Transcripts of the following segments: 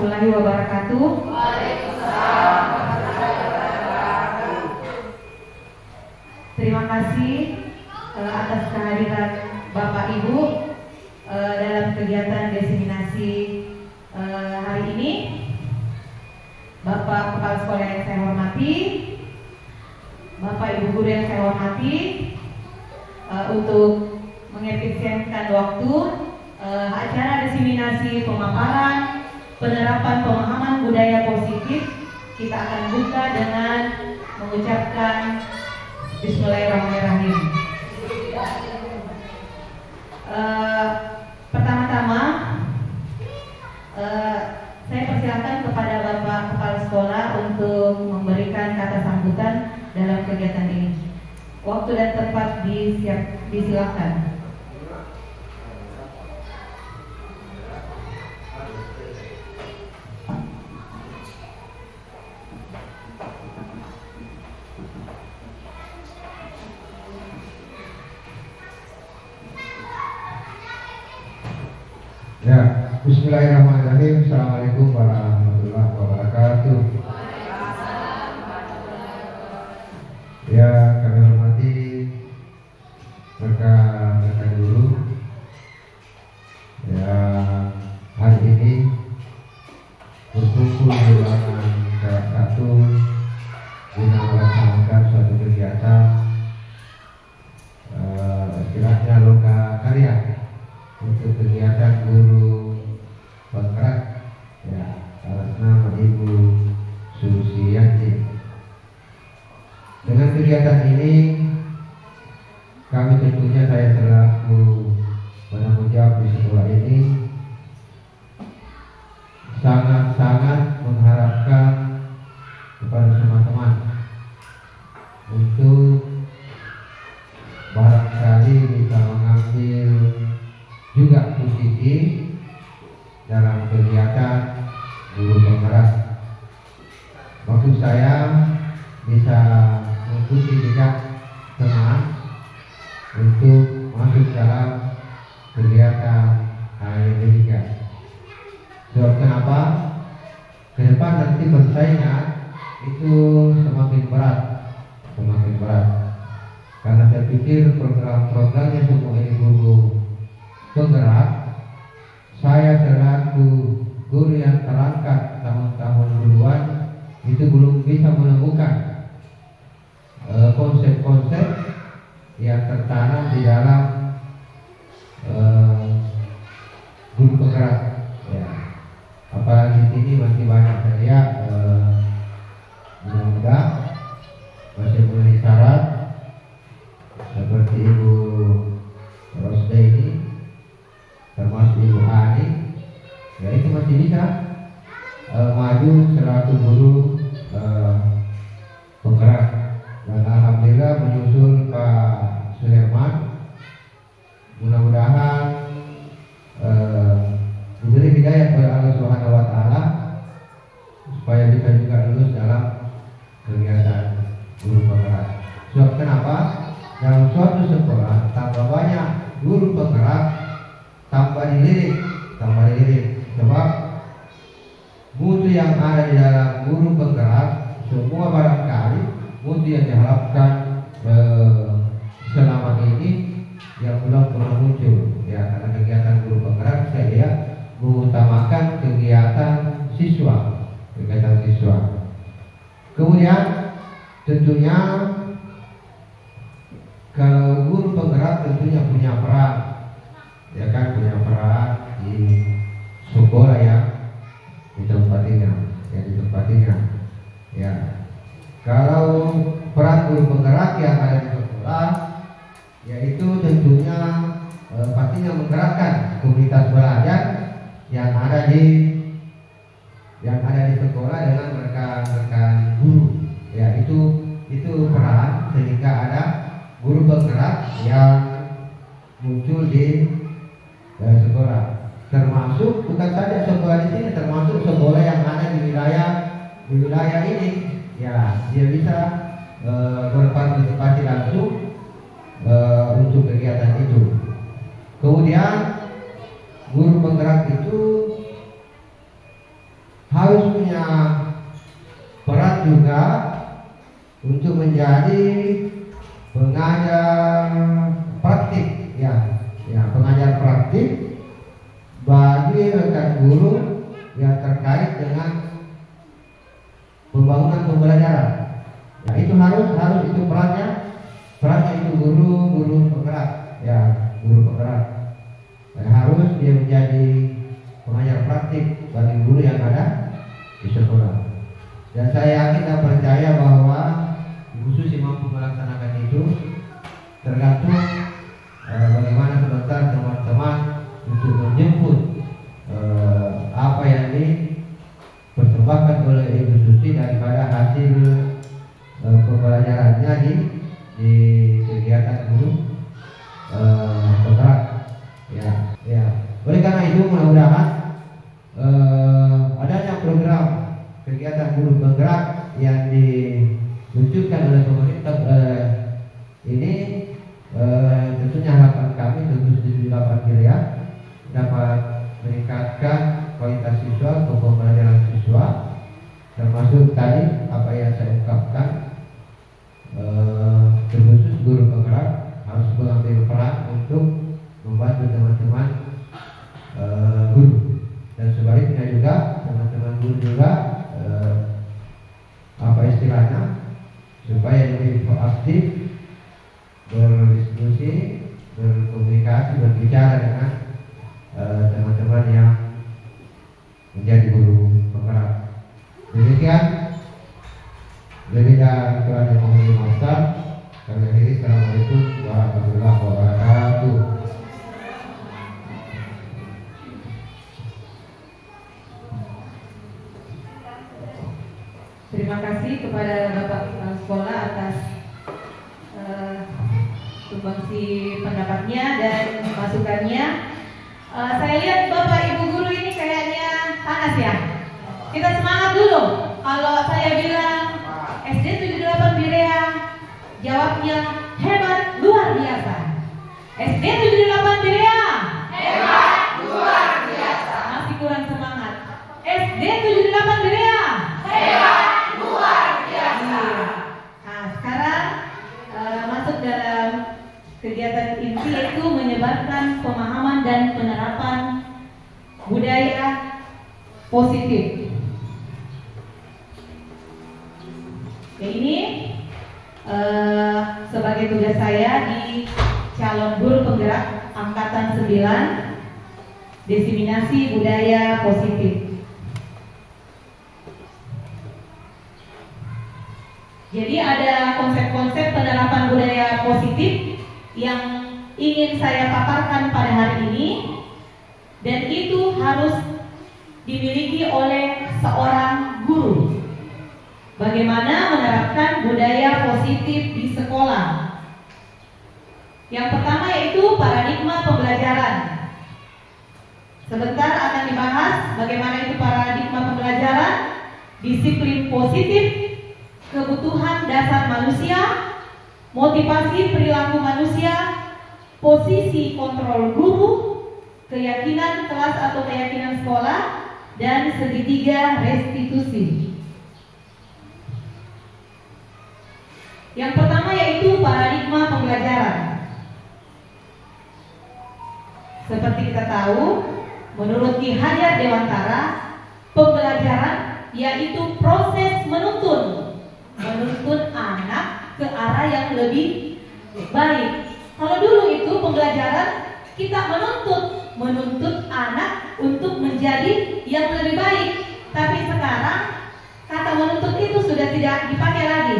warahmatullahi wabarakatuh. Waalaikumsalam. Terima kasih atas kehadiran Bapak Ibu dalam kegiatan diseminasi hari ini. Bapak Kepala Sekolah yang saya hormati, Bapak Ibu Guru yang saya hormati, untuk mengefisienkan waktu, acara diseminasi pemaparan penerapan pemahaman budaya positif kita akan buka dengan mengucapkan Bismillahirrahmanirrahim. Pertama-tama saya persilakan kepada Bapak Kepala Sekolah untuk memberikan kata sambutan dalam kegiatan ini. Waktu dan tempat disilakan. Ya, Bismillahirrahmanirrahim. Assalamualaikum warahmatullahi wabarakatuh. Ya, kami hormati rekan-rekan guru yang hari ini berkumpul di ruangan kelas 1 guna melaksanakan suatu kegiatan istilahnya loka karya untuk kegiatan guru penggerak, ya, atas nama Ibu Susiyanti. Dengan kegiatan ini kami tentunya, saya selaku penanggung jawab di sekolah ini, sangat-sangat mengharapkan kepada semua teman untuk barangkali bisa mengambil juga positif dalam kegiatan guru penggerak. Maksud saya bisa mengikuti jejak teman untuk masuk dalam kegiatan HMD3. Sebab kenapa? Ke depan nanti persaingan itu semakin berat. Karena saya pikir program-programnya semua ini guru penggerak. Saya selaku guru yang terangkat tahun-tahun duluan itu belum bisa menemukan konsep-konsep yang tertanam di dalam guru penggerak, ya. Apalagi di sini masih banyak saya muda masih memenuhi syarat seperti Ibu Rosda ini, termasuk Ibu Ani, ya itu masih bisa maju selaku guru penggerak. Dan alhamdulillah menyusul Pak Suherman, mudah-mudahan diberi hidayah oleh Allah Subhanahu wa taala supaya bisa juga lulus dalam kegiatan guru penggerak. Sebab kenapa? Dalam suatu sekolah tambah banyak guru penggerak, tambah dilirik. Sebab mutu yang ada di dalam guru penggerak semua barangkali mutu yang diharapkan selama ini yang belum pernah muncul, ya. Karena kegiatan guru penggerak saya lihat mengutamakan kegiatan siswa. Kemudian tentunya kalau guru penggerak tentunya punya peran, ya kan, punya peran di sekolah yang ditempatinya. Ya, kalau peran guru penggerak yang ada di sekolah, yaitu tentunya pastinya menggerakkan komunitas belajar yang ada di sekolah dengan rekan-rekan guru. Ya, itu peran sehingga ada guru penggerak yang muncul di sekolah. Termasuk bukan saja sekolah di sini, termasuk sekolah yang ada di wilayah ini, ya, dia bisa berpartisipasi langsung untuk kegiatan itu. Kemudian guru penggerak itu harus punya peran juga untuk menjadi pengajar praktik, pengajar praktik bagi rekan guru yang terkait dengan pembangunan pembelajaran. Ya, itu harus itu perannya itu guru penggerak, guru penggerak. Harus dia menjadi pengajar praktik bagi guru yang ada di sekolah. Dan saya yakin dan percaya bahwa Ibu Susi mampu melaksanakan itu, tergantung bagaimana teman-teman untuk menjemput apa yang dipersembahkan oleh Ibu Susi daripada hasil pembelajarannya di kegiatan guru penggerak. Oleh karena itu mudah-mudahan adanya program kegiatan guru penggerak yang diluncurkan oleh pemerintah ini tentunya harapan kami tentu 78 miliar dapat meningkatkan kualitas siswa atau pembelajaran siswa, termasuk tadi apa yang saya ungkapkan, terkhusus guru penggerak harus mengambil peran untuk membantu teman-teman guru, dan sebaliknya juga teman-teman guru juga supaya lebih proaktif berdiskusi, berkomunikasi, berbicara dengan teman-teman yang menjadi guru penggerak. Demikian, lebih dan kurang yang mohon dimaafkan. Kami akhiri. Assalamualaikum warahmatullahi wabarakatuh. Terima kasih kepada Bapak Kepala Sekolah atas sumbangsi pendapatnya dan masukannya. Saya lihat Bapak Ibu guru ini kayaknya panas ya. Kita semangat dulu. Kalau saya bilang SD 78 Birea, jawabnya hebat luar biasa. SD 78 Birea, Hebat luar biasa. masih kurang semangat. SD 78 Birea, Hebat luar biasa. Nah, sekarang masuk dalam kegiatan inti, yaitu menyebarkan pemahaman dan penerapan budaya positif. Ya, ini sebagai tugas saya di calon guru penggerak angkatan 9, diseminasi budaya positif. Jadi ada konsep-konsep penerapan budaya positif yang ingin saya paparkan pada hari ini, dan itu harus dimiliki oleh seorang guru. Bagaimana menerapkan budaya positif di sekolah? Yang pertama yaitu paradigma pembelajaran. Sebentar akan dibahas bagaimana itu paradigma pembelajaran, disiplin positif, kebutuhan dasar manusia, motivasi perilaku manusia, posisi kontrol guru, keyakinan kelas atau keyakinan sekolah, dan segitiga restitusi. Yang pertama yaitu paradigma pembelajaran. Seperti kita tahu, menurut Ki Hajar Dewantara, pembelajaran yaitu proses menuntun anak ke arah yang lebih baik. Kalau dulu itu pembelajaran kita menuntut anak untuk menjadi yang lebih baik. Tapi sekarang kata menuntut itu sudah tidak dipakai lagi.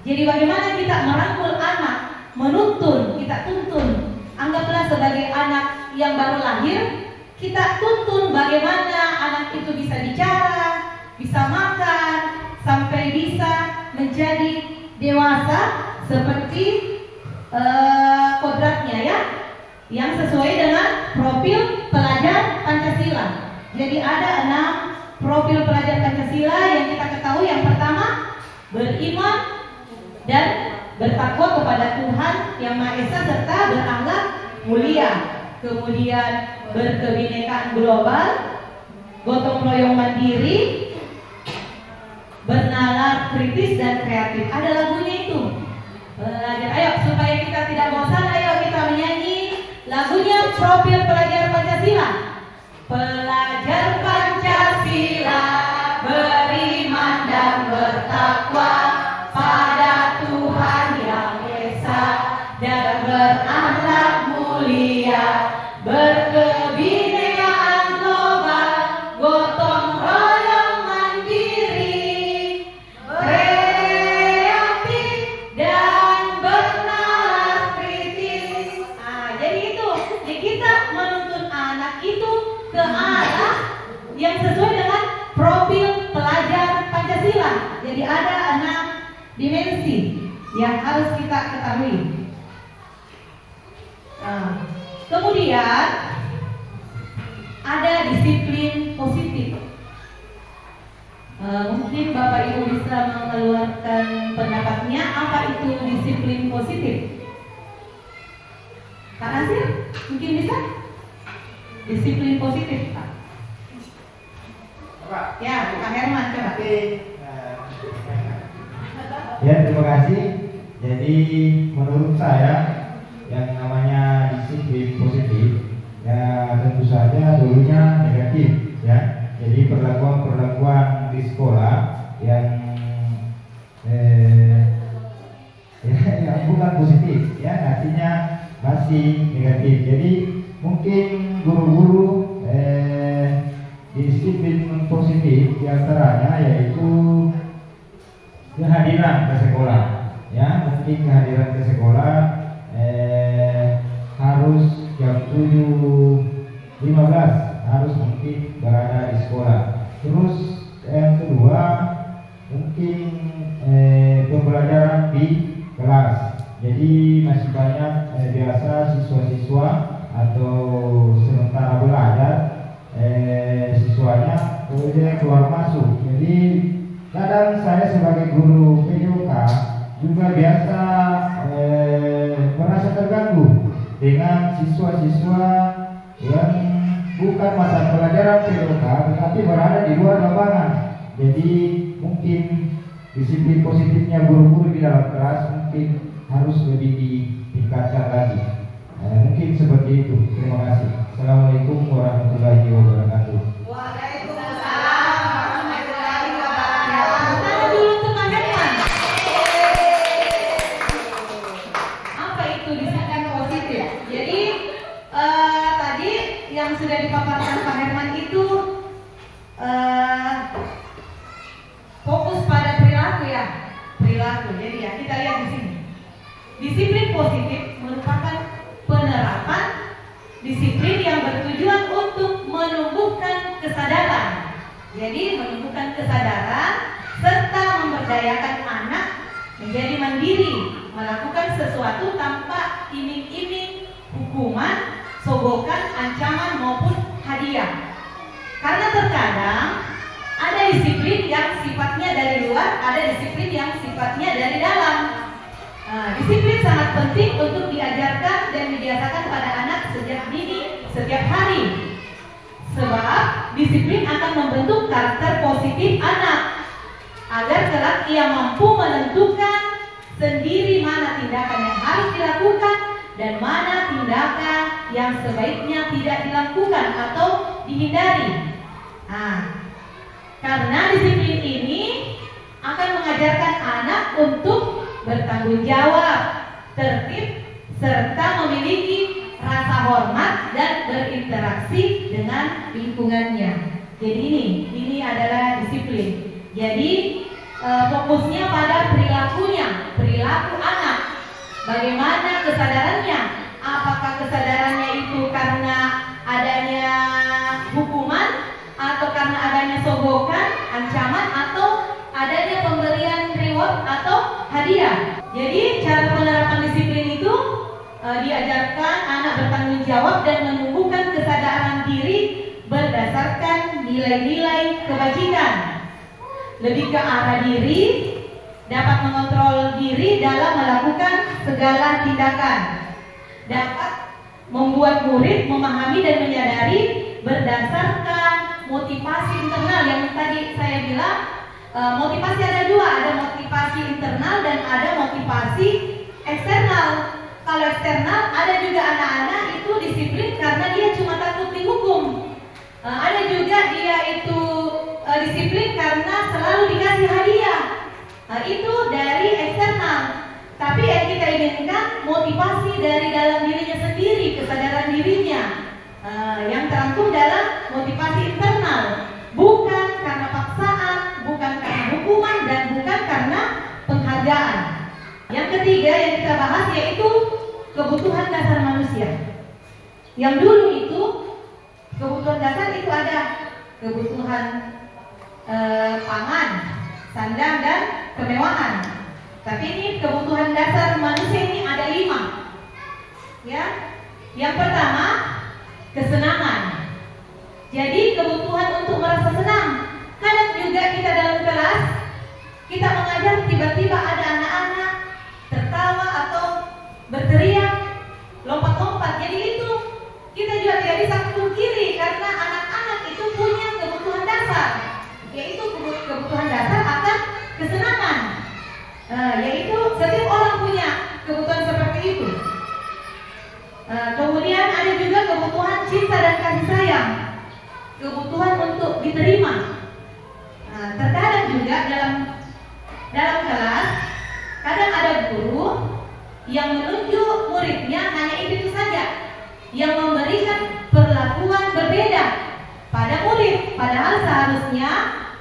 Jadi bagaimana kita merangkul anak, menuntun, kita tuntun. Anggaplah sebagai anak yang baru lahir, kita tuntun bagaimana anak itu bisa bicara, bisa makan, sampai bisa menjadi dewasa seperti kodratnya ya, yang sesuai dengan profil pelajar Pancasila. Jadi ada 6 profil pelajar Pancasila yang kita ketahui. Yang pertama, beriman dan bertakwa kepada Tuhan Yang Maha Esa serta berakhlak mulia. Kemudian berkebinekaan global, gotong royong mandiri, bernalar kritis dan kreatif. Ada lagunya itu. Belajar. Ayo supaya kita tidak bosan, ayo kita menyanyi lagunya Profil Pelajar Pancasila. Pelajar Pancasila beriman dan bertakwa pada Tuhan Yang Esa dan berakhlak mulia, berkebinekaan global, gotong royong mandiri, kreatif dan bernalar kritis. Jadi itu, ya kita menuntun anak itu ke arah yang sesuai dengan profil pelajar Pancasila. Jadi ada 6 dimensi yang harus kita ketahui. Kemudian ada disiplin positif. Mungkin Bapak Ibu bisa mengeluarkan pendapatnya, apa itu disiplin positif? Kak Nasir, mungkin bisa? Disiplin positif, Pak. Ya, Pak Herman, coba. Ya, terima kasih. Jadi menurut saya yang namanya disiplin positif ya tentu saja dulunya negatif ya. Jadi perlakuan di sekolah yang yang bukan positif ya, artinya masih negatif. Jadi mungkin guru-guru disiplin positif diantaranya yaitu kehadiran ke sekolah ya, mungkin kehadiran ke sekolah harus jam 7.15 harus mungkin berada di sekolah. Terus yang kedua mungkin pembelajaran di kelas. Jadi masih banyak biasa siswa-siswa atau sementara belajar siswanya kemudian keluar masuk. Jadi kadang saya sebagai guru PJOK juga biasa merasa terganggu dengan siswa-siswa yang bukan mata pelajaran PJOK tetapi berada di luar lapangan. Jadi mungkin disiplin positifnya guru-guru di dalam kelas mungkin harus lebih ditingkatkan lagi. Mungkin seperti itu. Terima kasih. Assalamualaikum warahmatullahi wabarakatuh. Waalaikumsalam warahmatullahi wabarakatuh. Tanya dulu untuk Pak Herman. Apa itu disiplin positif? Jadi tadi yang sudah dipaparkan Pak Herman itu fokus pada perilaku ya, perilaku. Jadi ya kita lihat di sini. Disiplin positif merupakan penerapan disiplin yang bertujuan untuk menumbuhkan kesadaran. Jadi menumbuhkan kesadaran serta memberdayakan anak menjadi mandiri, melakukan sesuatu tanpa iming-iming hukuman, sogokan, ancaman maupun hadiah. Karena terkadang ada disiplin yang sifatnya dari luar, ada disiplin yang sifatnya dari dalam. Disiplin sangat penting untuk diajarkan dan dibiasakan pada anak sejak dini, setiap hari. Sebab disiplin akan membentuk karakter positif anak agar kelak ia mampu menentukan sendiri mana tindakan yang harus dilakukan dan mana tindakan yang sebaiknya tidak dilakukan atau dihindari. Karena disiplin ini akan mengajarkan anak untuk bertanggung jawab, tertib, serta memiliki rasa hormat dan berinteraksi dengan lingkungannya. Jadi ini adalah disiplin. Jadi fokusnya pada perilakunya, perilaku anak. Bagaimana kesadarannya? Apakah kesadarannya itu karena adanya hukuman, atau karena adanya sogokan, ancaman, atau adanya pemberian reward atau hadiah. Jadi cara penerapan disiplin itu diajarkan anak bertanggung jawab dan menumbuhkan kesadaran diri berdasarkan nilai-nilai kebajikan. Lebih ke arah diri, dapat mengontrol diri dalam melakukan segala tindakan. Dapat membuat murid memahami dan menyadari berdasarkan motivasi internal yang tadi saya bilang, Motivasi ada dua, ada motivasi internal dan ada motivasi eksternal. Kalau eksternal, ada juga anak-anak itu disiplin karena dia cuma takut dihukum. Ada juga dia itu disiplin karena selalu dikasih hadiah. Itu dari eksternal. Tapi yang kita inginkan motivasi dari dalam dirinya sendiri, kesadaran dirinya, yang terangkum dalam motivasi internal, bukan karena paksaan, bukan karena hukuman, dan bukan karena penghargaan. Yang ketiga yang kita bahas yaitu kebutuhan dasar manusia. Yang dulu itu kebutuhan dasar itu ada kebutuhan pangan, sandang, dan kemewahan. Tapi ini kebutuhan dasar manusia ini ada 5. Ya, yang pertama kesenangan. Jadi kebutuhan untuk merasa senang. Kadang juga kita dalam kelas kita mengajar tiba-tiba ada anak-anak tertawa atau berteriak, lompat-lompat. Jadi itu kita juga tidak bisa pungkiri karena anak-anak itu punya kebutuhan dasar, yaitu kebutuhan dasar akan kesenangan. Yaitu setiap orang punya kebutuhan seperti itu. Kemudian ada juga kebutuhan cinta dan kasih sayang, kebutuhan untuk diterima. Terkadang juga dalam kelas kadang ada guru yang menunjuk muridnya hanya itu saja, yang memberikan perlakuan berbeda pada murid, padahal seharusnya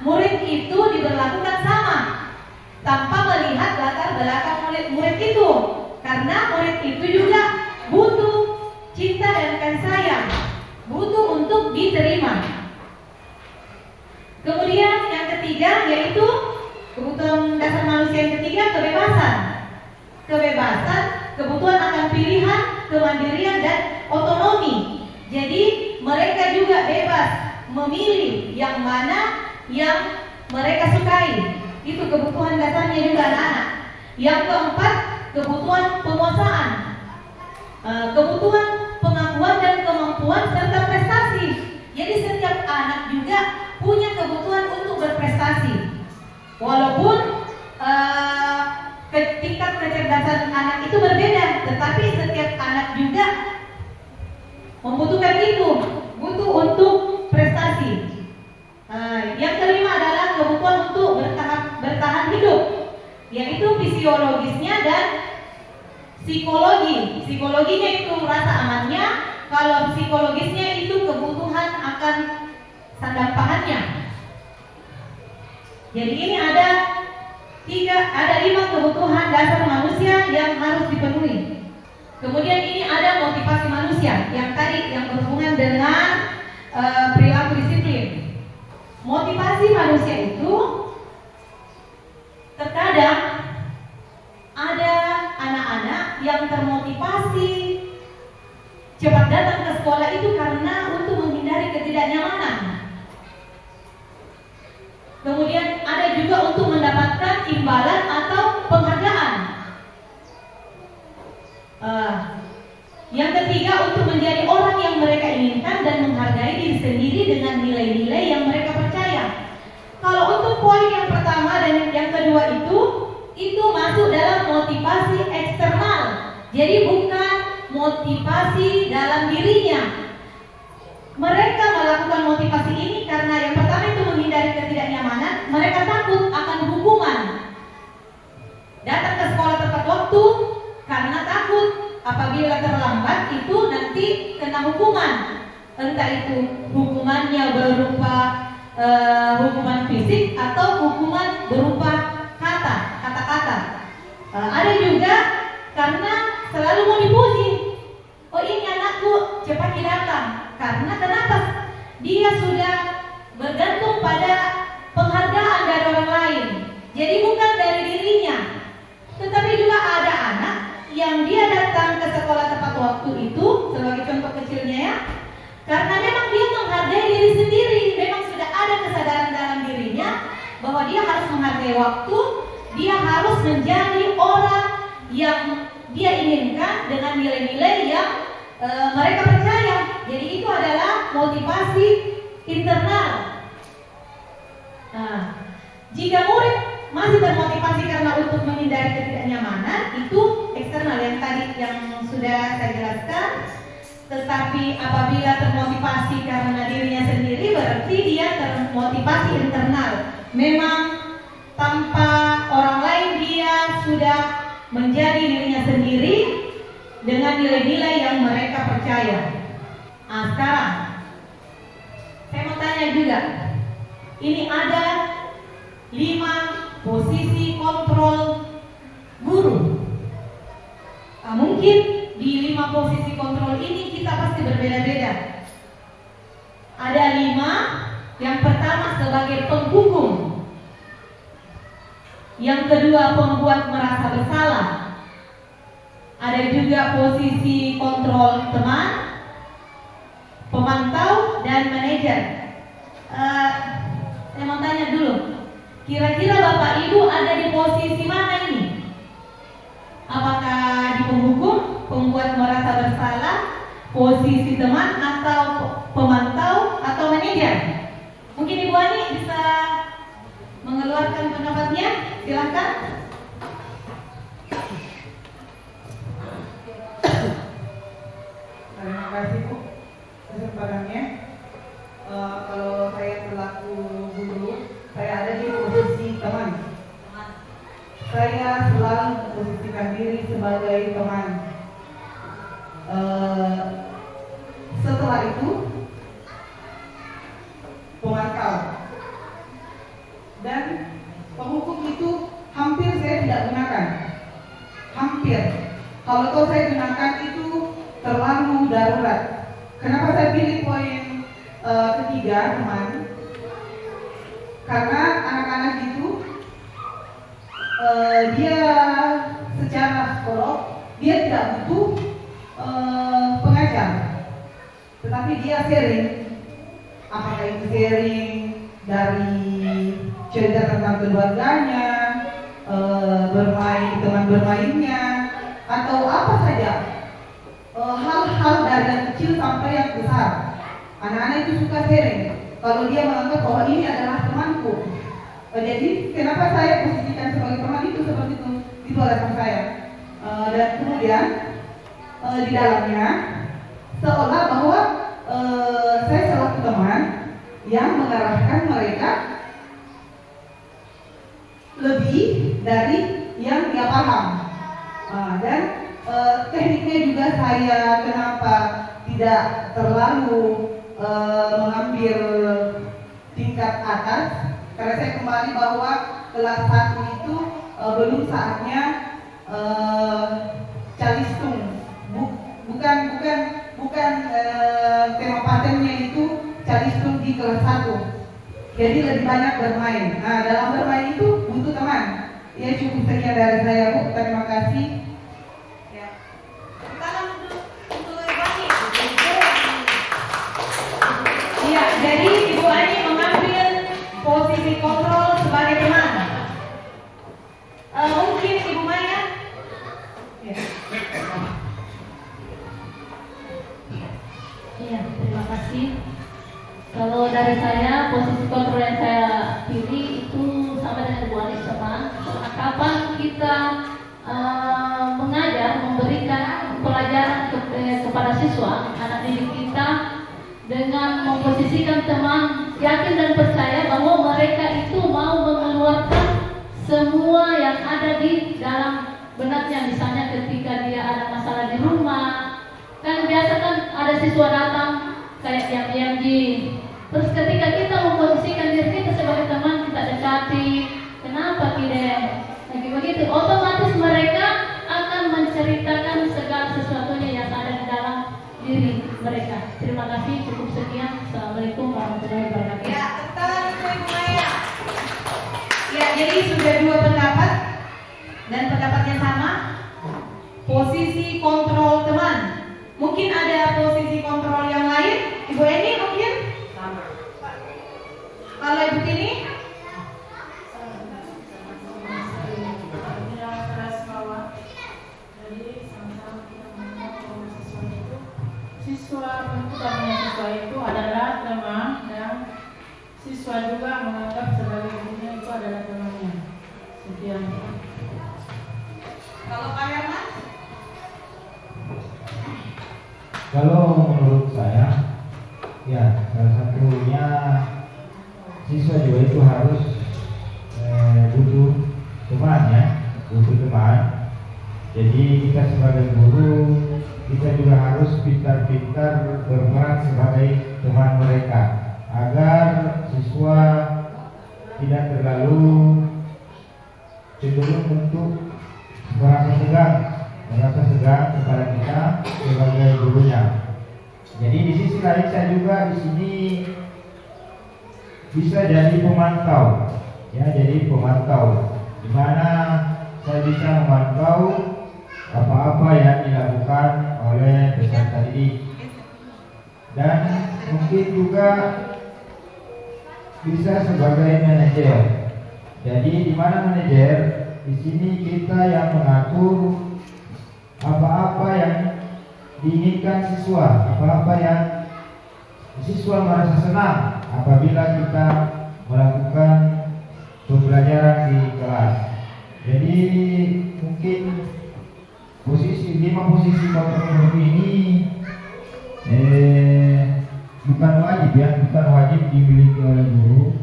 murid itu diberlakukan sama tanpa melihat latar belakang murid itu, karena murid itu juga butuh cinta dan kasih sayang, butuh untuk diterima. Kemudian yang ketiga yaitu kebutuhan dasar manusia yang ketiga, kebebasan. Kebebasan, kebutuhan akan pilihan, kemandirian, dan otonomi. Jadi mereka juga bebas memilih yang mana yang mereka sukai. Itu kebutuhan dasarnya juga anak-anak. Yang keempat, kebutuhan penguasaan, kebutuhan pengakuan dan kemampuan serta prestasi. Jadi setiap anak juga punya kebutuhan untuk berprestasi. Walaupun tingkat kecerdasan anak itu berbeda, tetapi setiap anak juga membutuhkan itu, butuh untuk prestasi. Yang kelima adalah kebutuhan untuk bertahan hidup, yaitu fisiologisnya dan psikologi. Psikologinya itu rasa amannya, kalau psikologisnya itu kebutuhan akan sandang pangannya. Jadi ini ada 5 kebutuhan dasar manusia yang harus dipenuhi. Kemudian ini ada motivasi manusia yang tadi yang berhubungan dengan perilaku disiplin. Motivasi manusia itu terkadang ada anak-anak yang termotivasi cepat datang ke sekolah itu karena untuk menghindari ketidaknyamanan. Kemudian ada juga untuk mendapatkan imbalan atau penghargaan. Yang ketiga untuk menjadi orang yang mereka inginkan dan menghargai diri sendiri dengan nilai-nilai yang mereka percaya. Kalau untuk poin yang pertama dan yang kedua itu masuk dalam motivasi eksternal. Jadi bukan motivasi dalam dirinya. Mereka melakukan motivasi ini karena yang pertama itu menghindari ketidaknyamanan. Mereka takut akan hukuman. Datang ke sekolah tepat waktu karena takut apabila terlambat itu nanti kena hukuman. Entah itu hukumannya berupa hukuman fisik atau hukuman berupa kata-kata. Ada juga karena selalu mau dipuji. Oh ini anakku cepat datang. Karena kenapa? Dia sudah bergantung pada penghargaan dari orang lain. Jadi bukan dari dirinya. Tetapi juga ada anak yang dia datang ke sekolah tepat waktu itu, sebagai contoh kecilnya ya, karena memang dia menghargai diri sendiri. Memang sudah ada kesadaran dalam dirinya bahwa dia harus menghargai waktu. Dia harus menjadi orang yang dia inginkan dengan nilai-nilai yang mereka percaya. Jadi itu adalah motivasi internal. Jika murid masih termotivasi karena untuk menghindari ketidaknyamanan, itu eksternal yang tadi yang sudah saya jelaskan. Tetapi apabila termotivasi karena dirinya sendiri, berarti dia termotivasi internal. Memang tanpa orang lain dia sudah menjadi dirinya sendiri dengan nilai-nilai yang mereka percaya. Nah, sekarang saya mau tanya juga, ini ada 5 posisi kontrol guru. Nah, mungkin di 5 posisi kontrol ini kita pasti berbeda-beda. Ada 5. Yang pertama sebagai penghukum, yang kedua pembuat merasa bersalah. Ada juga posisi kontrol teman, pemantau, dan manajer. Saya mau tanya dulu, kira-kira Bapak Ibu ada di posisi mana ini? Apakah di penghukum, pembuat merasa bersalah, posisi teman, atau pemantau, atau manajer? Mungkin Ibu Ani bisa mengeluarkan pendapatnya, silakan. Terima kasih Bu kesempatannya. Kalau saya selaku guru, saya ada di posisi teman. Saya selalu memposisikan diri sebagai teman. Setelah itu pemantau dan penghukum itu hampir saya tidak gunakan. Hampir. Kalau saya gunakan itu terlalu darurat. Kenapa saya pilih poin ketiga, teman? Karena anak-anak itu dia secara psikolog dia tidak butuh pengajar, tetapi dia sharing. Apakah itu sharing dari cerita tentang keluarganya, bermain teman bermainnya, atau apa saja, hal-hal dari yang kecil sampai yang besar. Anak-anak itu suka sharing kalau dia menganggap bahwa ini adalah temanku. Jadi kenapa saya posisikan sebagai teman itu seperti itu alasan saya. Dan kemudian di dalamnya seolah bahwa saya selaku teman yang mengarahkan mereka lebih dari yang dia paham. Dan tekniknya juga saya kenapa tidak terlalu mengambil tingkat atas, karena saya kembali bahwa kelas 1 itu belum saatnya calistung, bukan tema patennya itu calistung di kelas 1. Jadi lebih banyak bermain. Nah, dalam bermain itu butuh teman. Ya, cukup sekian dari saya, Bu. Terima kasih. Ya. Salam untuk Ibu Ani. Iya, jadi Ibu Ani mengambil posisi kontrol sebagai teman. Mungkin Ibu Maya. Ya. Iya, terima kasih. Kalau dari saya, posisi kontrol yang saya pilih itu sama dengan Bu Anis teman. Kapan kita mengajar, memberikan pelajaran kepada siswa, anak didik kita, dengan memposisikan teman, yakin dan percaya bahwa mereka itu mau mengeluarkan semua yang ada di dalam benaknya. Misalnya ketika dia ada masalah di rumah, kan biasa kan ada siswa datang kayak yang terus ketika kita memposisikan diri kita sebagai teman, kita dekati, kenapa tidak lagi begitu, otomatis mereka akan menceritakan segala sesuatunya yang ada di dalam diri mereka. Terima kasih, cukup sekian. Assalamualaikum warahmatullahi wabarakatuh. Ya, tepat Ibu Maya. Ya, jadi sudah 2 pendapat dan pendapatnya sama. Posisi kontrol teman. Mungkin ada posisi kontrol yang lain. Ibu Eni mungkin? Sama. Kalau Ibu Tini? Yang kelas bawah. Jadi sama-sama kita mengenal bahwa siswa penentuannya siswa itu adalah teman, dan siswa juga menganggap sebagai gurunya itu adalah Sekian. Kalau Pak Herman? Kalau menurut saya, ya salah satunya siswa juga itu harus butuh teman ya, butuh teman. Jadi kita sebagai guru, kita juga harus pintar-pintar berperan sebagai teman mereka agar siswa tidak terlalu cenderung untuk merasa segan kepada kita sebagai gurunya. Jadi di sisi lain saya juga di sini bisa jadi pemantau, ya jadi pemantau, di mana saya bisa memantau apa-apa yang dilakukan oleh peserta didik, dan mungkin juga bisa sebagai manajer. Jadi di mana manajer? Di sini kita yang mengatur apa-apa yang diinginkan siswa, apa-apa yang siswa merasa senang apabila kita melakukan pembelajaran di kelas. Jadi mungkin lima posisi kontrol ini bukan wajib dimiliki oleh guru,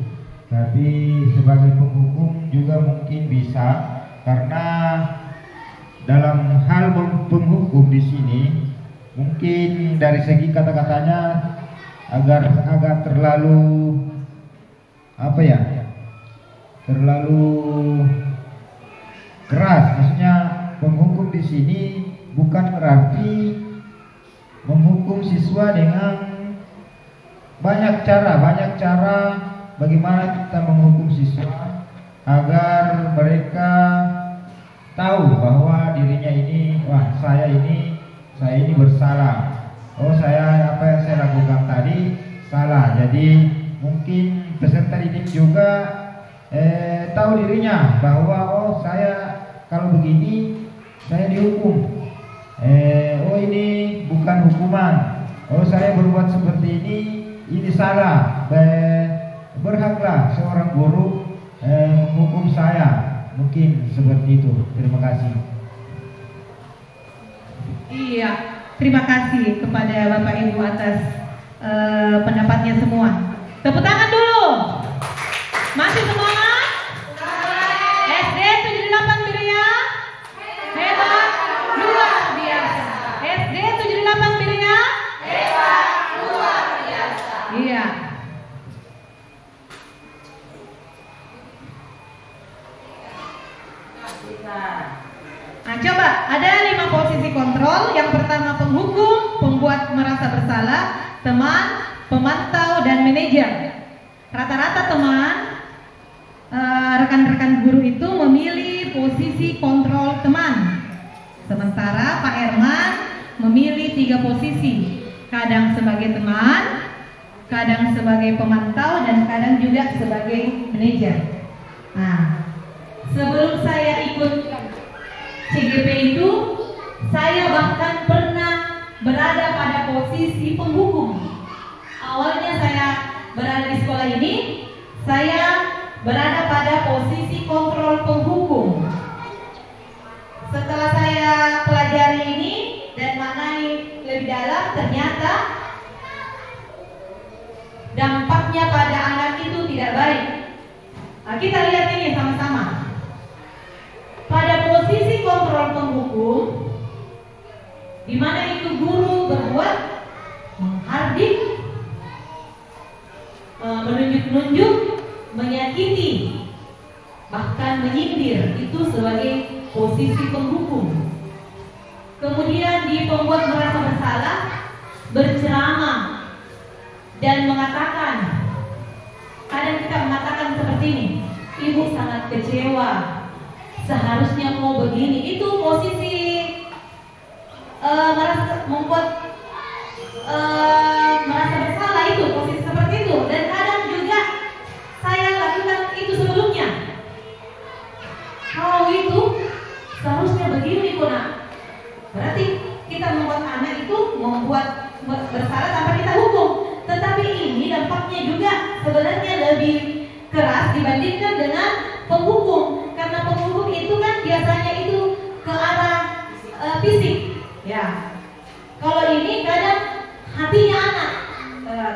tapi sebagai penghukum juga mungkin bisa, karena dalam hal penghukum di sini mungkin dari segi kata-katanya agak terlalu terlalu keras. Maksudnya penghukum di sini bukan berarti menghukum siswa dengan banyak cara bagaimana kita menghukum siswa agar mereka tahu bahwa dirinya ini, saya ini bersalah. Apa yang saya lakukan tadi salah. Jadi mungkin peserta didik juga tahu dirinya bahwa saya kalau begini saya dihukum. Ini bukan hukuman. Saya berbuat seperti ini salah. Berhaklah seorang guru menghukum saya. Mungkin seperti itu. Terima kasih. Iya, terima kasih kepada Bapak Ibu atas pendapatnya semua. Tepuk tangan dulu. Masih semangat? SD 78 Biria? Hebat, luar biasa. SD 78 Biria? Hebat, luar biasa. Iya. Nah, coba ada 5 posisi kontrol. Yang pertama penghukum, pembuat merasa bersalah, teman, pemantau, dan manajer. Rata-rata teman, rekan-rekan guru itu memilih posisi kontrol teman. Sementara Pak Herman memilih 3 posisi. Kadang sebagai teman, kadang sebagai pemantau, dan kadang juga sebagai manajer. Nah, sebelum saya ikut CGP itu, saya bahkan pernah berada pada posisi penghukum. Awalnya saya berada di sekolah ini, saya berada pada posisi kontrol penghukum. Setelah saya pelajari ini dan maknai lebih dalam, ternyata dampaknya pada anak itu tidak baik. Nah, kita lihat ini sama-sama. Pada posisi kontrol penghukum, di mana itu guru berbuat menghardik, menunjuk-nunjuk, menyakiti, bahkan menyindir, itu sebagai posisi penghukum. Kemudian di pembuat merasa bersalah, berceramah dan mengatakan, kadang kita mengatakan seperti ini, ibu sangat kecewa, seharusnya mau begini. Itu posisi merasa bersalah, itu posisi seperti itu. Dan kadang juga saya lakukan itu sebelumnya. Kalau itu seharusnya begini Kuna. Berarti kita membuat anak itu membuat bersalah tanpa kita hukum. Tetapi ini dampaknya juga sebenarnya lebih keras dibandingkan dengan penghukum. Karena Ya, kalau ini kadang hatinya anak.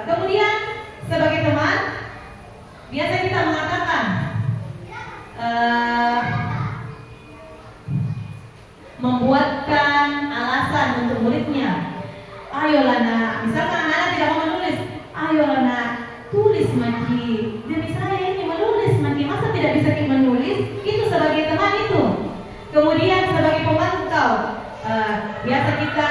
Kemudian sebagai teman, biasa kita mengatakan membuatkan alasan untuk muridnya. Ayolah nak, misalkan anak-anak tidak mau menulis, ayolah nak, tulis Maji. Demi saya ini menulis Maji, masa tidak bisa menulis? Itu sebagai teman itu. Kemudian sebagai pemantau, biasa kita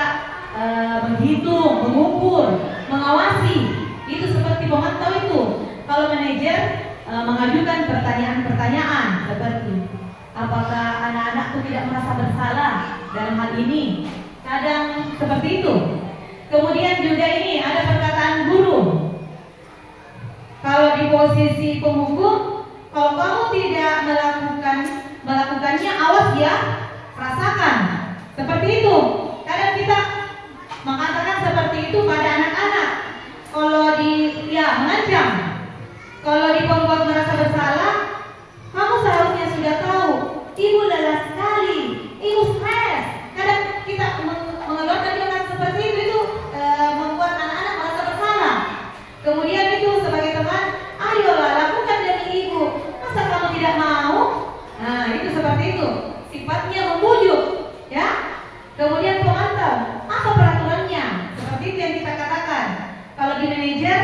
menghitung, mengukur, mengawasi. Itu seperti pemantau itu. Kalau manajer mengajukan pertanyaan-pertanyaan seperti apakah anak-anak itu tidak merasa bersalah dalam hal ini? Kadang seperti itu. Kemudian juga ini ada perkataan guru. Kalau di posisi penghukum, kalau kamu tidak melakukannya, awas ya, rasakan. Seperti itu. Kadang kita mengatakan seperti itu pada anak-anak. Kalau mengancam. Kalau di pembuat merasa bersalah, kamu seharusnya sudah tahu, ibu lelah sekali, ibu stres. Kadang kita mengeluarkan kata seperti itu membuat anak-anak merasa bersalah. Kemudian itu sebagai teman, ayolah lakukan demi ibu. Masa kamu tidak mau? Nah, itu seperti itu. Sifatnya membujuk, ya. Kemudian pemantau, apa peraturannya? Seperti itu yang kita katakan. Kalau di manajer,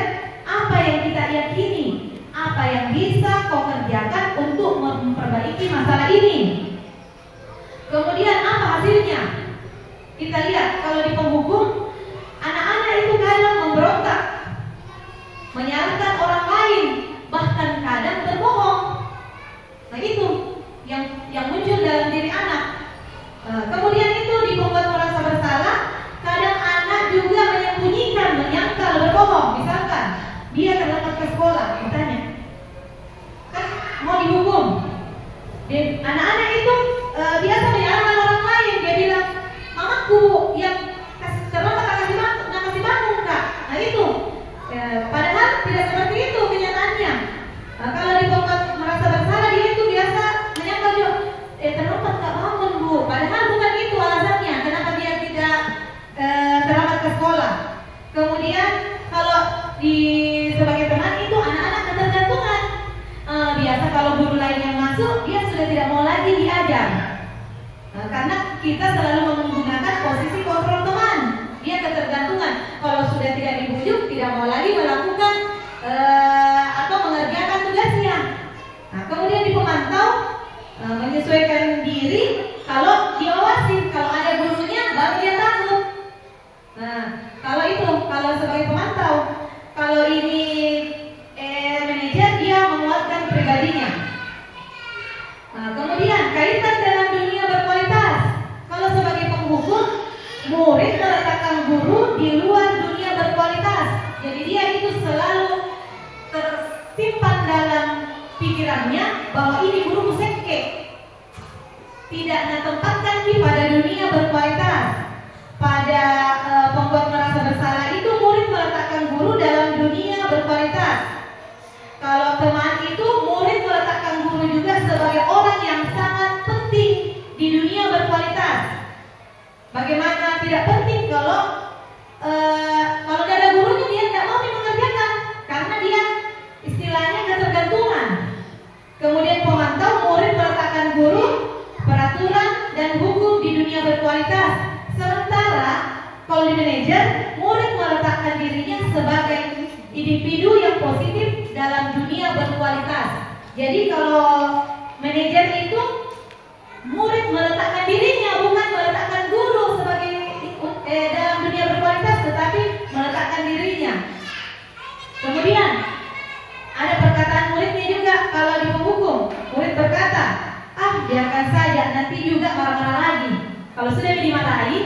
apa yang kita yakini? Apa yang bisa kau kerjakan untuk memperbaiki masalah ini? Kemudian apa hasilnya? Kita lihat kalau di penghukum, anak-anak itu kadang memberontak, menyalahkan orang lain, bahkan kadang berbohong. Nah itu yang muncul dalam diri anak. Kemudian itu di pembuat merasa bersalah, kadang anak juga menyembunyikan, menyangkal, berbohong. Misalkan dia terlambat ke sekolah, ditanya, kan mau dihukum. Dan anak-anak itu biasa menyalahkan orang lain. Dia bilang, mamaku yang terlambat kasih bangun kak. Nah itu, padahal tidak seperti itu kenyataannya. Kalau di pembuat merasa bersalah, dia itu biasa menyangkal juga, terlambat kak bangun bu. Padahal bukan itu alasannya kenapa dia tidak terlambat ke sekolah. Kemudian kalau sebagai teman itu anak-anak ketergantungan. Biasa kalau guru lain yang masuk, dia sudah tidak mau lagi diajar. Karena kita selalu menggunakan posisi kontrol teman. Dia ketergantungan. Kalau sudah tidak dibujuk, tidak mau lagi melakukan atau mengerjakan tugasnya. Nah, kemudian di pemantau menyesuaikan diri. Kalau diawasi, kalau ada gurunya, baru dia takut. Nah, kalau sebagai pemantau, kalau ini manajer, dia menguatkan pribadinya. Nah, kemudian kaitan dalam dunia berkualitas. Kalau sebagai penghukum, murid meletakkan guru di luar dunia berkualitas. Jadi dia itu selalu tersimpan dalam pikirannya bahwa ini guru musengke. Tidak ditempatkan pada dunia berkualitas. Pada pembuat merasa bersalah itu, murid meletakkan guru dalam dunia berkualitas. Kalau teman itu, murid meletakkan guru juga sebagai orang yang sangat penting di dunia berkualitas. Bagaimana tidak penting kalau tidak ada gurunya, dia tidak mau mengerjakan karena dia istilahnya ketergantungan. Kemudian pemantau, murid meletakkan guru, peraturan dan hukum di dunia berkualitas. Sementara kalau di manajer, murid meletakkan dirinya sebagai individu yang positif dalam dunia berkualitas. Jadi kalau manajer itu, murid meletakkan dirinya, bukan meletakkan guru sebagai dalam dunia berkualitas, tetapi meletakkan dirinya. Kemudian ada perkataan muridnya juga. Kalau di penghukum, murid berkata, biarkan saja, nanti juga marah-marah lagi. Kalau sudah dimarahi,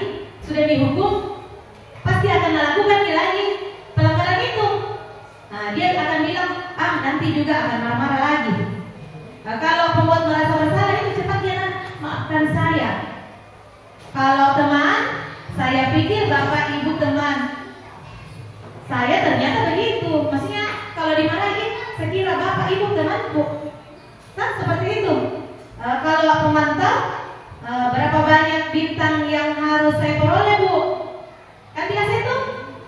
sudah dihukum, pasti akan melakukan lagi pelanggaran itu. Nah, dia akan bilang, nanti juga akan marah-marah lagi. Nah, kalau pembuat merasa bersalah itu cepat dia maafkan saya. Kalau teman, saya pikir bapak ibu teman saya ternyata begitu. Maksudnya kalau dimarahin, saya kira bapak ibu temanku. Kan seperti itu. Kalau pemantau, berapa banyak bintang yang harus saya peroleh bu?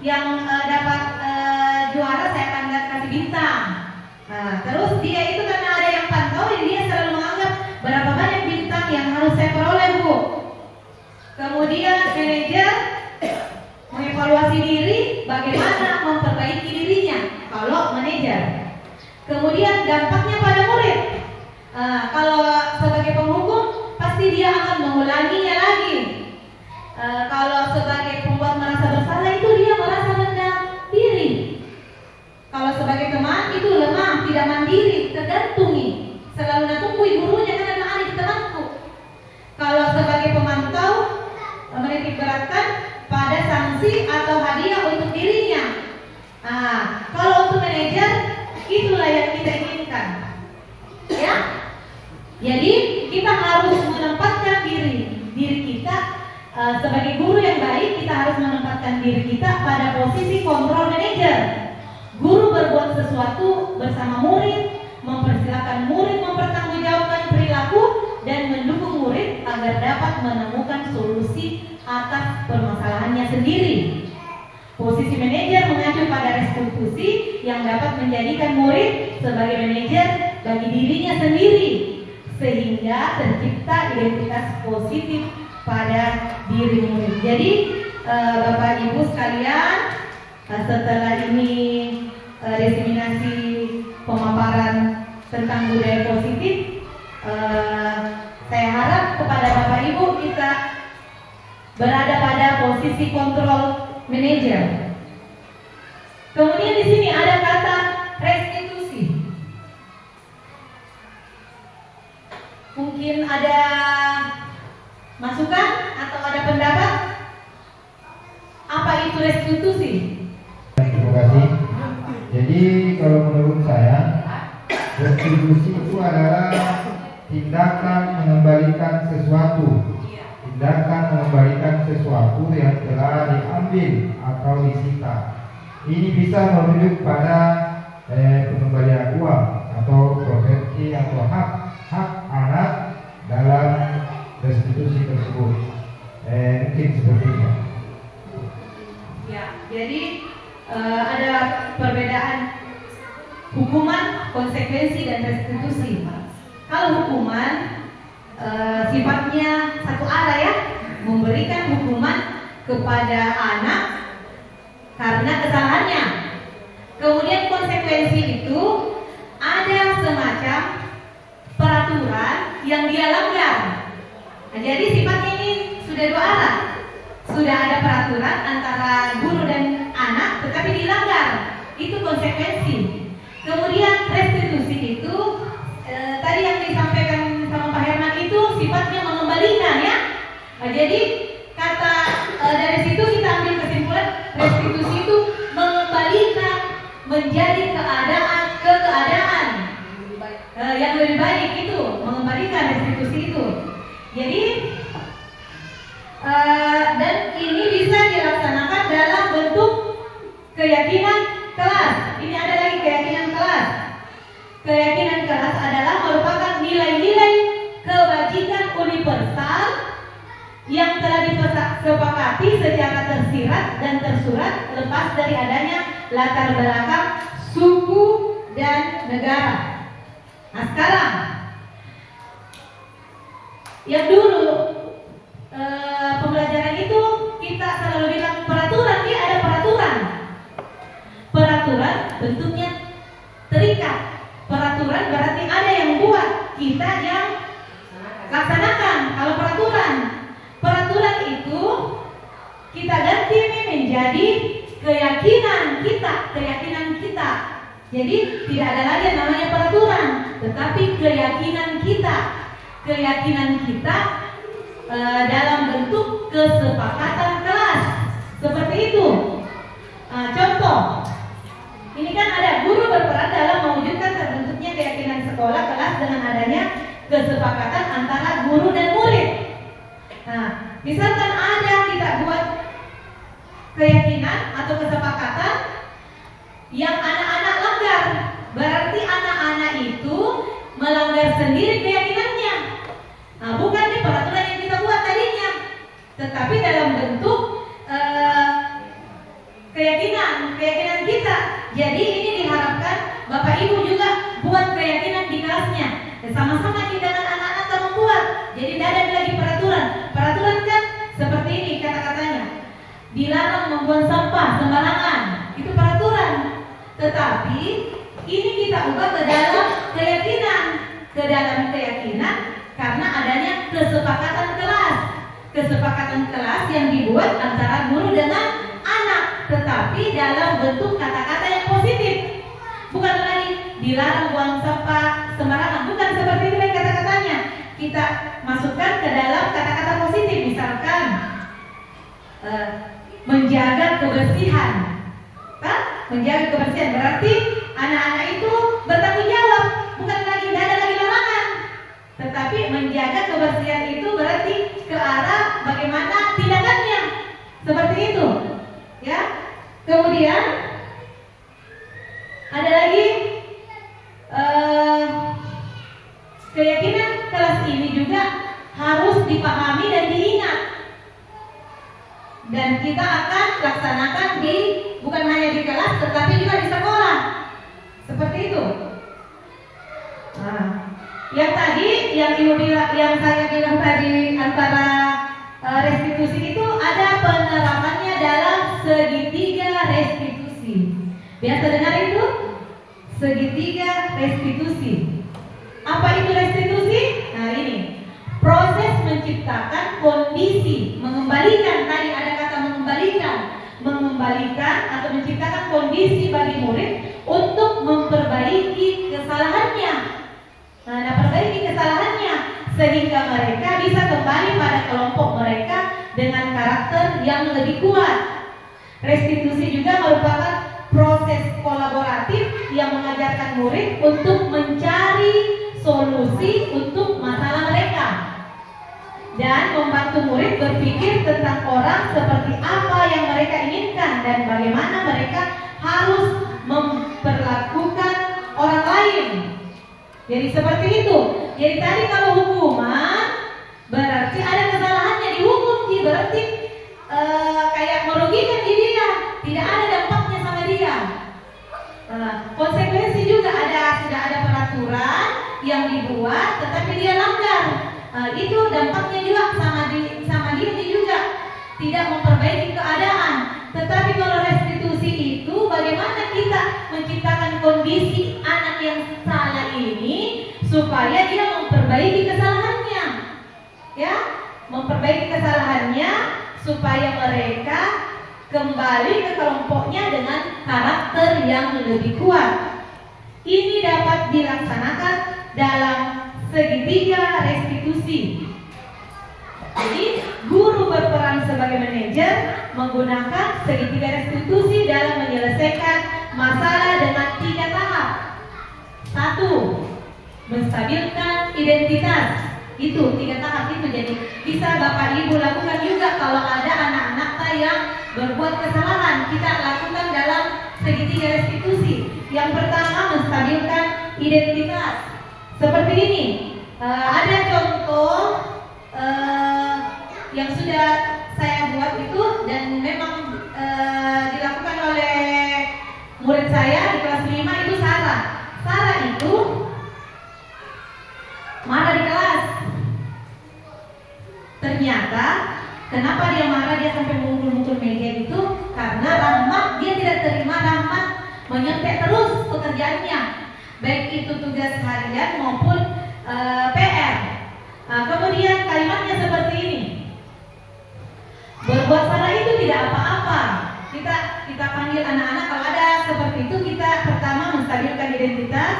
yang dapat juara saya akan kasih bintang. Nah, terus dia itu karena ada yang pantau, jadi dia selalu menganggap berapa banyak bintang yang harus saya peroleh, Bu. Kemudian manajer mengevaluasi diri, bagaimana memperbaiki dirinya kalau manajer. Kemudian dampaknya pada murid. Kalau sebagai penghukum pasti dia akan mengulanginya lagi. Kalau sebagai pembuat merasa bersalah itu dia merasa rendah diri. Kalau sebagai teman itu lemah, tidak mandiri, tergantungi, selalu natungui gurunya karena anak temanku. Kalau sebagai pemantau menitik beratkan pada sanksi atau hadiah untuk dirinya. Kalau untuk manajer itulah yang kita inginkan, ya. Jadi kita harus menempatkan diri kita. Sebagai guru yang baik, kita harus menempatkan diri kita pada posisi kontrol manajer. Guru berbuat sesuatu bersama murid, mempersilahkan murid mempertanggungjawabkan perilaku dan mendukung murid agar dapat menemukan solusi atas permasalahannya sendiri. Posisi manajer mengacu pada restitusi yang dapat menjadikan murid sebagai manajer bagi dirinya sendiri, sehingga tercipta identitas positif pada diri murid. Jadi Bapak Ibu sekalian, setelah ini diseminasi pemaparan tentang budaya positif, saya harap kepada Bapak Ibu kita berada pada posisi kontrol manajer. Kemudian di sini ada kata restitusi. Mungkin ada masukan atau ada pendapat? Apa itu restitusi? Terima kasih. Jadi kalau menurut saya, restitusi itu adalah tindakan mengembalikan sesuatu, yang telah diambil atau disita. Ini bisa merujuk pada pengembalian uang atau properti atau hak anak dalam restitusi tersebut. Mungkin seperti itu. Ya, jadi ada perbedaan hukuman, konsekuensi, dan restitusi. Kalau hukuman sifatnya satu arah, ya, memberikan hukuman kepada anak karena kesalahannya. Kemudian konsekuensi itu ada semacam peraturan yang dia langgar. Nah, jadi sifatnya ini sudah dua arah. Sudah ada peraturan antara guru dan anak, tetapi dilanggar. Itu konsekuensi. Kemudian restitusi itu tadi yang disampaikan sama Pak Herman itu sifatnya mengembalikan, ya. Nah, jadi kata dari situ kita ambil kesimpulan restitusi itu mengembalikan menjadi keadaan yang lebih baik, itu mengembalikan restitusi itu. Jadi dan ini bisa dilaksanakan dalam bentuk keyakinan kelas. Ini ada lagi keyakinan kelas. Keyakinan kelas adalah merupakan nilai-nilai kebajikan universal yang telah disepakati secara tersirat dan tersurat lepas dari adanya latar belakang suku dan negara. Nah, sekarang yang dulu pembelajaran itu kita selalu bilang peraturan, dia ada peraturan. Peraturan bentuknya terikat. Peraturan berarti ada yang buat, kita yang laksanakan. Kalau peraturan itu kita ganti menjadi keyakinan kita. Jadi tidak ada lagi yang namanya peraturan, tetapi keyakinan kita dalam bentuk kesepakatan kelas. Seperti itu. Contoh, ini kan ada guru berperan dalam mewujudkan terbentuknya keyakinan sekolah kelas dengan adanya kesepakatan antara guru dan murid. Nah, misalkan ada kita buat keyakinan atau kesepakatan yang anak-anak langgar, berarti anak-anak itu melanggar sendiri keyakinannya. Nah, bukan di peraturan yang kita buat tadinya, tetapi dalam bentuk keyakinan keyakinan di kelasnya. Sama-sama kita dengan anak-anak kita membuat. Jadi tidak ada lagi peraturan. Peraturan kan seperti ini kata-katanya. Dilarang membuang sampah sembarangan. Itu peraturan. Tetapi ini kita ubah ke dalam keyakinan. Ke dalam keyakinan karena adanya kesepakatan kelas. Kesepakatan kelas yang dibuat antara guru dengan anak, tetapi dalam bentuk kata-kata yang positif. Bukan lagi dilarang buang sampah sembarangan, bukan seperti itu lagi kata-katanya. Kita masukkan ke dalam kata-kata positif, misalkan menjaga kebersihan. Menjaga kebersihan berarti anak-anak itu bertanggung jawab, bukan lagi tidak ada lagi larangan. Tetapi menjaga kebersihan itu berarti ke arah bagaimana tindakannya. Seperti itu. Ya. Kemudian ada lagi keyakinan kelas ini juga harus dipahami dan diingat. Dan kita akan laksanakan bukan hanya di kelas tetapi juga di sekolah. Seperti itu. Nah, yang tadi yang saya bilang tadi antara restitusi itu ada penerapannya dalam segitiga restitusi. Biasa dengar itu? Segitiga restitusi. Apa itu restitusi? Nah ini proses menciptakan kondisi, mengembalikan, tadi ada kata mengembalikan atau menciptakan kondisi bagi murid untuk memperbaiki kesalahannya. Nah, memperbaiki kesalahannya sehingga mereka bisa kembali pada kelompok mereka dengan karakter yang lebih kuat. Restitusi juga merupakan proses kolaboratif yang mengajarkan murid untuk mencari solusi untuk masalah mereka dan membantu murid berpikir tentang orang seperti apa yang mereka inginkan dan bagaimana mereka harus memperlakukan orang lain. Jadi seperti itu. Jadi tadi kalau hukuman berarti ada kesalahannya dihukum, berarti kayak merugikan dia, tidak ada dampaknya sama dia. Konsekuensi juga sudah ada peraturan yang dibuat, tetapi dia langgar. Itu dampaknya juga sama dia juga tidak memperbaiki keadaan. Tetapi kalau restitusi itu bagaimana kita menciptakan kondisi anak yang salah ini supaya dia memperbaiki kesalahannya, ya, memperbaiki kesalahannya supaya mereka kembali ke kelompoknya dengan karakter yang lebih kuat. Ini dapat dilaksanakan dalam segitiga restitusi. Jadi guru berperan sebagai manajer menggunakan segitiga restitusi dalam menyelesaikan masalah dengan 3 tahap. 1. Menstabilkan identitas. Itu 3 tahap itu. Jadi bisa Bapak Ibu lakukan juga kalau ada anak-anak yang berbuat kesalahan. Kita lakukan dalam segitiga restitusi. Yang pertama, menstabilkan identitas. Seperti ini. Ada contoh yang sudah saya buat itu dan memang dilakukan oleh murid saya di kelas 5 itu Sarah. Sarah itu marah di kelas. Ternyata kenapa dia marah, dia sampai mengumur meja itu karena Rahmat, dia tidak terima Rahmat menyontek terus pekerjaannya, baik itu tugas harian maupun PR. Kemudian kalimatnya seperti ini. Berbuat salah itu tidak apa-apa. Kita panggil anak-anak kalau ada seperti itu, kita pertama menstabilkan identitas.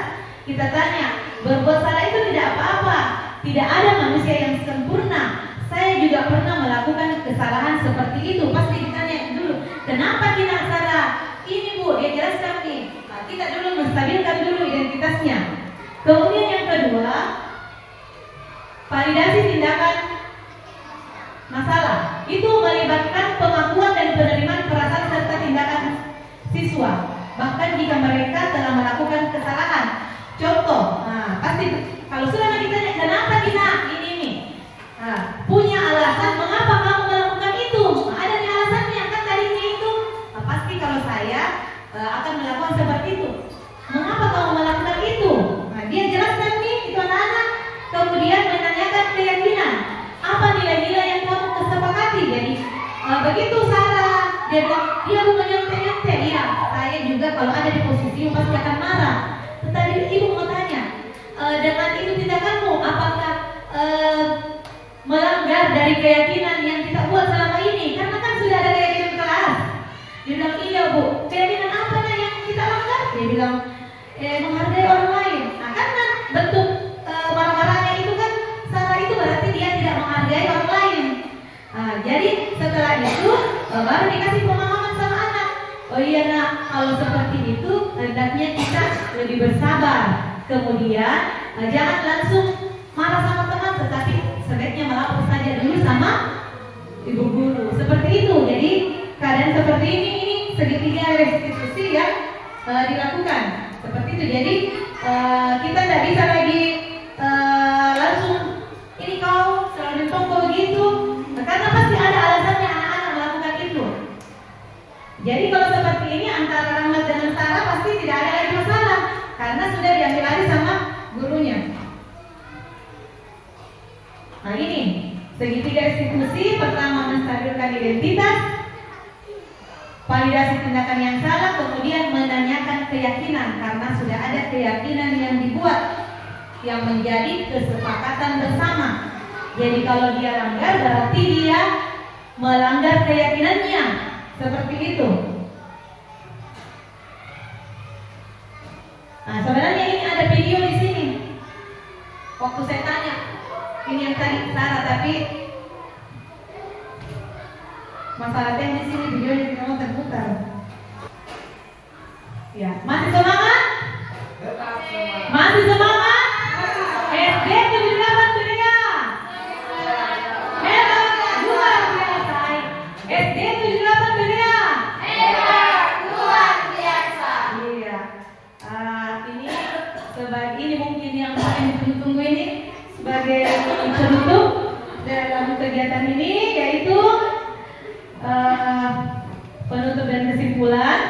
Kita tanya, berbuat salah itu tidak apa-apa. Tidak ada manusia yang sempurna. Saya juga pernah melakukan kesalahan seperti itu. Pasti ditanya dulu, kenapa kita salah? Ini Bu, dia jelaskan nih. Kita dulu menstabilkan dulu identitasnya. Kemudian yang kedua, validasi tindakan masalah. Itu melibatkan pengakuan dan penerimaan perasaan serta tindakan siswa. Bahkan jika mereka telah melakukan kesalahan. Contoh, pasti kalau sudah ditanya kenapa kita ini, punya alasan mengapa kamu melakukan itu. Ada nih alasannya kan tadinya itu. Pasti kalau saya akan melakukan seperti itu. Mengapa kamu melakukan itu? Dia keyakinan yang kita buat selama ini, karena kan sudah ada keyakinan kelas. Dia bilang, iya Bu, keyakinan apa nah yang kita langgar? Dia bilang, menghargai orang lain. Nah karena bentuk marah-marahnya itu kan, Sarah itu berarti dia tidak menghargai orang lain. Nah, jadi setelah itu baru dikasih pemahaman sama anak. Oh iya nak, kalau seperti itu hendaknya kita lebih bersabar. Kemudian jangan langsung marah sama teman, tetapi sebaiknya melapor saja dulu sama ibu guru. Seperti itu. Jadi keadaan seperti ini segitiga restitusi yang dilakukan. Seperti itu. Jadi kita tidak bisa lagi langsung ini kau selalu ditongkol begitu. Karena pasti ada alasannya anak-anak melakukan itu. Jadi kalau seperti ini antara Rahmat dengan Sarah pasti tidak ada lagi masalah karena sudah diambil alih sama gurunya. Nah ini segitiga restitusi. Pertama, menstabilkan identitas, validasi tindakan yang salah, kemudian menanyakan keyakinan karena sudah ada keyakinan yang dibuat yang menjadi kesepakatan bersama. Jadi kalau dia langgar berarti dia melanggar keyakinannya. Seperti itu. Nah, sebenarnya ini ada video di sini. Waktu saya tanya, ini yang tadi Sarah, tapi masalah teknis ini videonya tidak mau terputar. Ya, masih semangat? Masih semangat? SD 78 dunia. Hebat, luar biasa. SD 78 dunia. Hebat, luar biasa. Iya. Ini sebagai ini mungkin yang paling ditunggu ini sebagai penutup dalam kegiatan ini, yaitu penutup dan kesimpulan.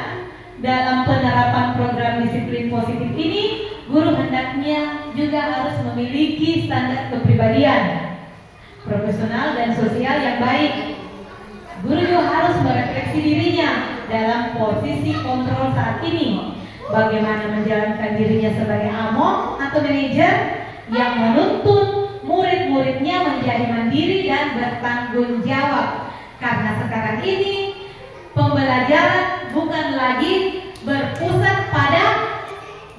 Dalam penerapan program disiplin positif ini, guru hendaknya juga harus memiliki standar kepribadian profesional dan sosial yang baik. Guru juga harus merefleksi dirinya dalam posisi kontrol saat ini, bagaimana menjalankan dirinya sebagai among atau manajer yang menuntun murid-muridnya menjadi mandiri dan bertanggung jawab. Karena sekarang ini pembelajaran bukan lagi berpusat pada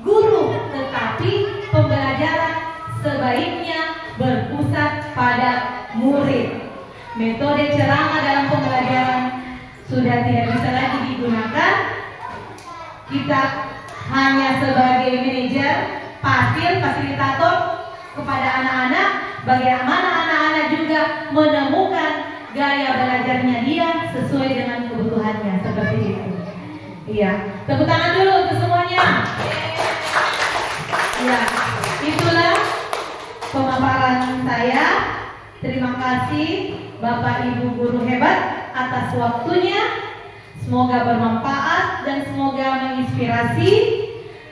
guru, tetapi pembelajaran sebaiknya berpusat pada murid. Metode ceramah dalam pembelajaran sudah tidak bisa lagi digunakan. Kita hanya sebagai manajer, fasilitator kepada anak-anak, bagaimana anak-anak juga menemukan gaya belajarnya dia sesuai dengan kebutuhannya, seperti itu. Iya, tepuk tangan dulu untuk semuanya. Iya, itulah pemaparan saya. Terima kasih Bapak Ibu guru hebat atas waktunya. Semoga bermanfaat dan semoga menginspirasi.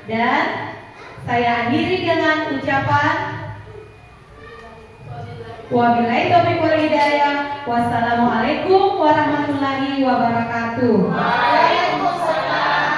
Dan saya akhiri dengan ucapan wabillahi taufiq wal hidayah. Wassalamualaikum warahmatullahi wabarakatuh. Waalaikumsalam.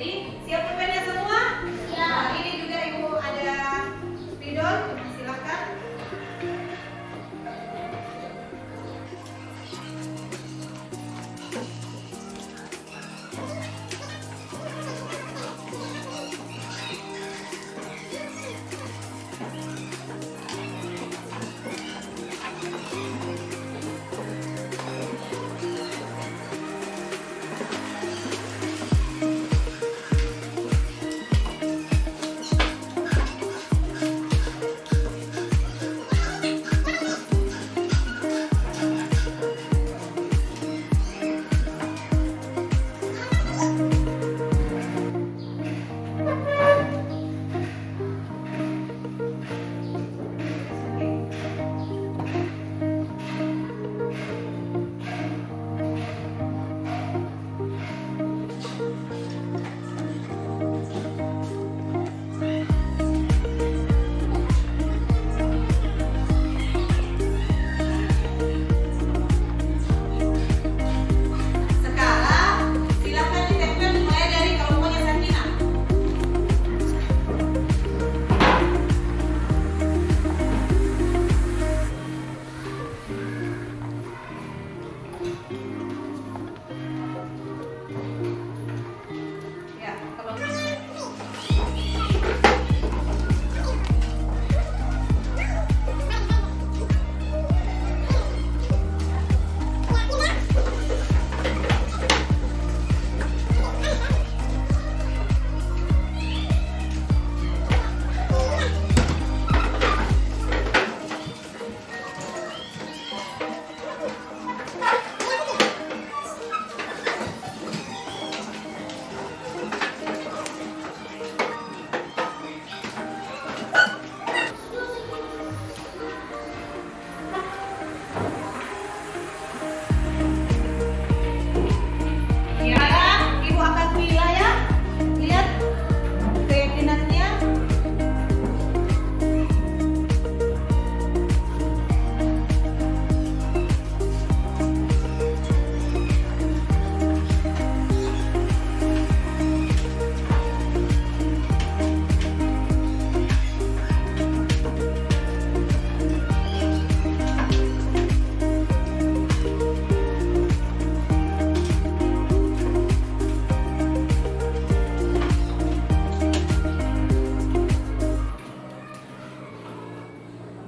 Jadi siap pulpennya semua? Ya. Nah, ini juga Ibu ada spidol, silakan. Sekarang silakan ditempel mulai dari kelompoknya Sakina. Ya, kalau sekarang Ibu akan pilih ya. Lihat keyakinannya.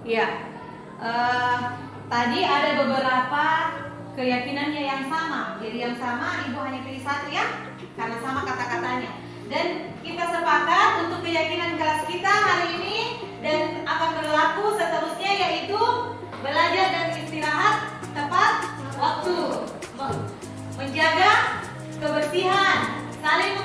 Ya, tadi ada beberapa keyakinannya yang sama. Jadi yang sama Ibu hanya pilih satu ya, karena sama kata-katanya. Dan kita sepakat untuk keyakinan kelas kita hari ini dan akan berlaku seterusnya, yaitu belajar dan istirahat tepat waktu, menjaga kebersihan, saling